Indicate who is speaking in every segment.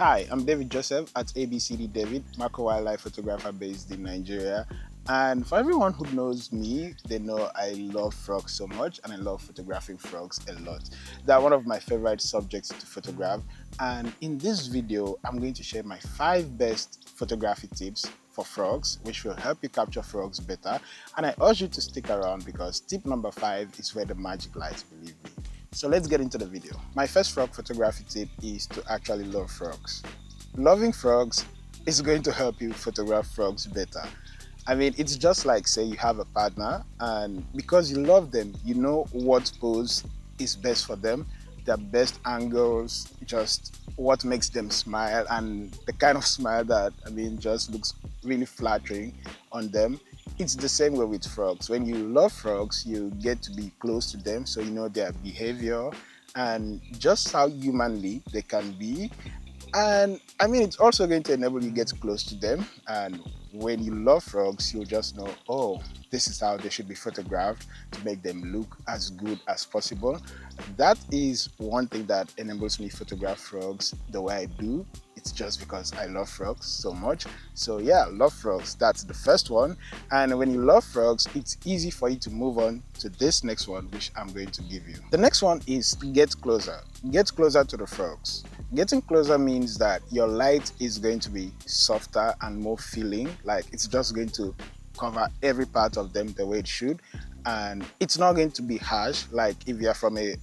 Speaker 1: Hi, I'm David Joseph at ABCD David, macro wildlife photographer based in Nigeria. And for everyone who knows me, they know I love frogs so much and I love photographing frogs a lot. They're one of my favorite subjects to photograph. And in this video, I'm going to share my 5 best photography tips for frogs, which will help you capture frogs better. And I urge you to stick around because tip number 5 is where the magic lies, believe me. So let's get into the video. My first frog photography tip is to actually love frogs. Loving frogs is going to help you photograph frogs better. I mean, it's just like say you have a partner and because you love them, you know what pose is best for them, their best angles, just what makes them smile and the kind of smile that, just looks really flattering on them. It's the same way with frogs. When you love frogs, you get to be close to them, so you know their behavior and just how humanly they can be. And it's also going to enable you get close to them. And when you love frogs, you'll just know, oh, this is how they should be photographed to make them look as good as possible. That is one thing that enables me photograph frogs the way I do. It's just because I love frogs so much. So yeah, love frogs. That's the first one. And when you love frogs, it's easy for you to move on to this next one, which I'm going to give you. The next one is to get closer. Get closer to the frogs. Getting closer means that your light is going to be softer and more feeling, like it's just going to cover every part of them the way it should. And it's not going to be harsh, like if you're from a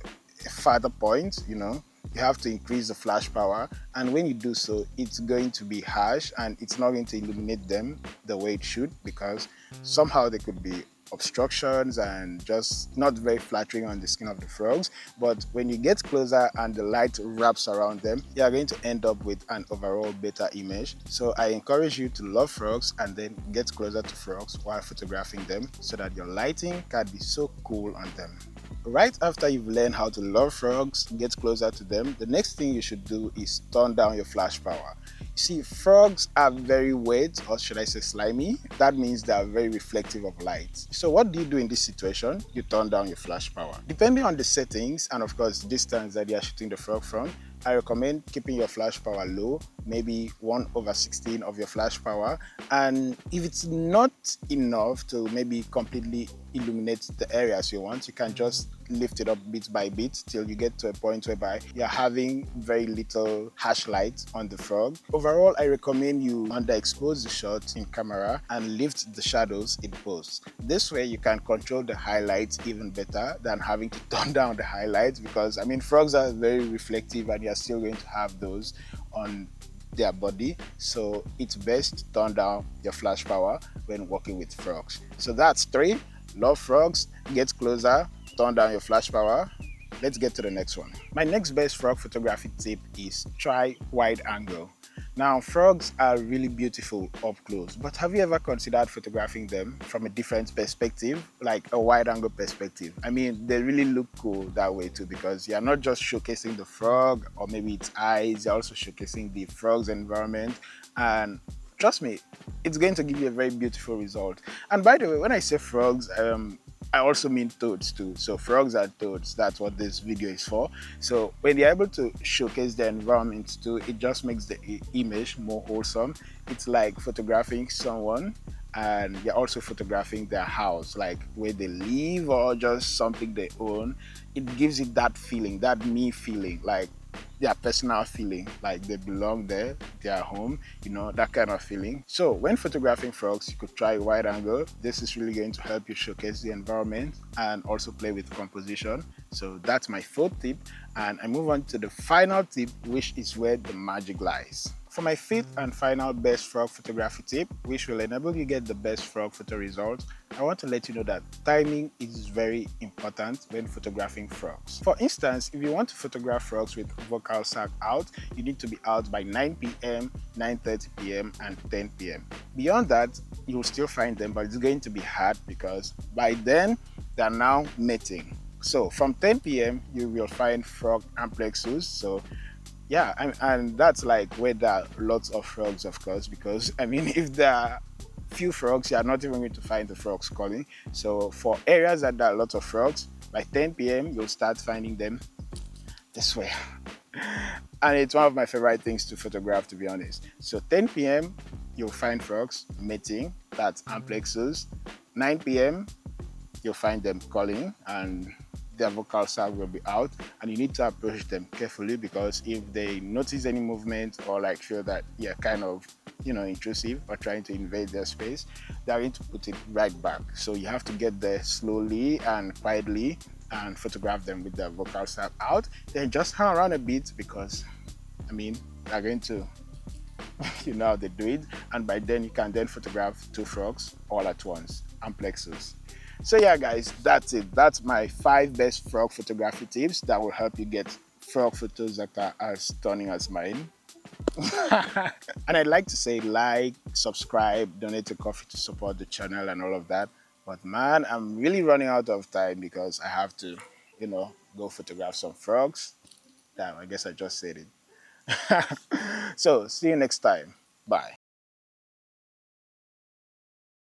Speaker 1: farther point, you have to increase the flash power. And when you do so, it's going to be harsh and it's not going to illuminate them the way it should because somehow they could be obstructions and just not very flattering on the skin of the frogs. But when you get closer and the light wraps around them, you are going to end up with an overall better image. So I encourage you to love frogs and then get closer to frogs while photographing them so that your lighting can be so cool on them. Right after you've learned how to love frogs, get closer to them, the next thing you should do is turn down your flash power. You see, frogs are very wet, or should I say slimy. That means they are very reflective of light. So what do you do in this situation? You turn down your flash power. Depending on the settings and of course the distance that you are shooting the frog from, I recommend keeping your flash power low, maybe 1/16 of your flash power. And if it's not enough to maybe completely illuminate the areas you want, you can just lift it up bit by bit till you get to a point whereby you're having very little harsh light on the frog. Overall, I recommend you underexpose the shot in camera and lift the shadows in post. This way you can control the highlights even better than having to turn down the highlights because frogs are very reflective and you're still going to have those on their body, so it's best to turn down your flash power when working with frogs. So that's 3. Love frogs, get closer, turn down your flash power. Let's get to the next one. My next best frog photography tip is try wide angle. Now, frogs are really beautiful up close, but have you ever considered photographing them from a different perspective, like a wide angle perspective? They really look cool that way too because you're not just showcasing the frog or maybe its eyes, you're also showcasing the frog's environment. And trust me, it's going to give you a very beautiful result. And by the way, when I say frogs, I also mean toads too. So frogs are toads. That's what this video is for. So when you're able to showcase the environment too, it just makes the image more wholesome. It's like photographing someone and you're also photographing their house, like where they live or just something they own. It gives it that feeling, that me feeling, like their personal feeling, like they belong there, they are home, that kind of feeling. So when photographing frogs, you could try wide angle. This is really going to help you showcase the environment and also play with composition. So that's my 4th tip. And I move on to the final tip, which is where the magic lies. For my 5th and final best frog photography tip, which will enable you get the best frog photo results, I want to let you know that timing is very important when photographing frogs. For instance, if you want to photograph frogs with vocal sac out, you need to be out by 9 p.m., 9:30 p.m. and 10 p.m. Beyond that, you'll still find them, but it's going to be hard because by then, they're now mating. So from 10 p.m., you will find frog amplexus. So yeah, and that's like where there are lots of frogs, of course, because if there are few frogs, you are not even going to find the frogs calling. So for areas that there are lots of frogs, by 10 p.m., you'll start finding them this way. And it's one of my favorite things to photograph, to be honest. So 10 p.m. you'll find frogs mating, that's amplexus. 9 p.m. you'll find them calling and their vocal sound will be out, and you need to approach them carefully because if they notice any movement or like feel that you're kind of intrusive or trying to invade their space, they're going to put it right back. So you have to get there slowly and quietly and photograph them with their vocal sound out. Then just hang around a bit because I mean they're going to how they do it, and by then you can then photograph two frogs all at once, amplexus. So yeah, guys, that's it. That's my 5 best frog photography tips that will help you get frog photos that are as stunning as mine. And I'd like to say like, subscribe, donate a coffee to support the channel and all of that. But man, I'm really running out of time because I have to, go photograph some frogs. Damn, I guess I just said it. So see you next time. Bye.